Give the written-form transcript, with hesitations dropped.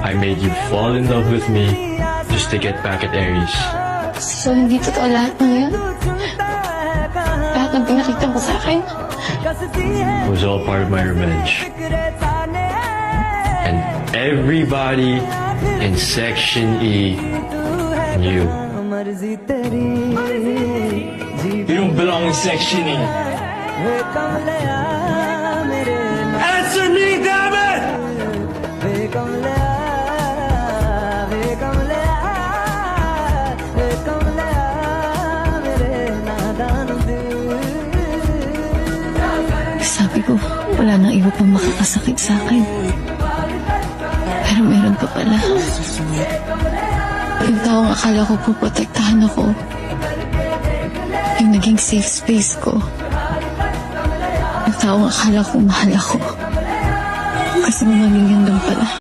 I made you fall in love with me just to get back at Aries. So, hindi totoo lahat ng yun? Lahat ng pinakita mo sa akin? It was all part of my revenge. And everybody in Section E knew. You don't belong in Section E. Answer me, damn it! Sabi ko, wala nang iba pang makakasakit sa akin. Pero meron pa pala. Yung taong akala ko puprotektahan ako. Yung naging safe space ko. Yung taong akala ko mahal ako. Kasi mamaling yan lang pala.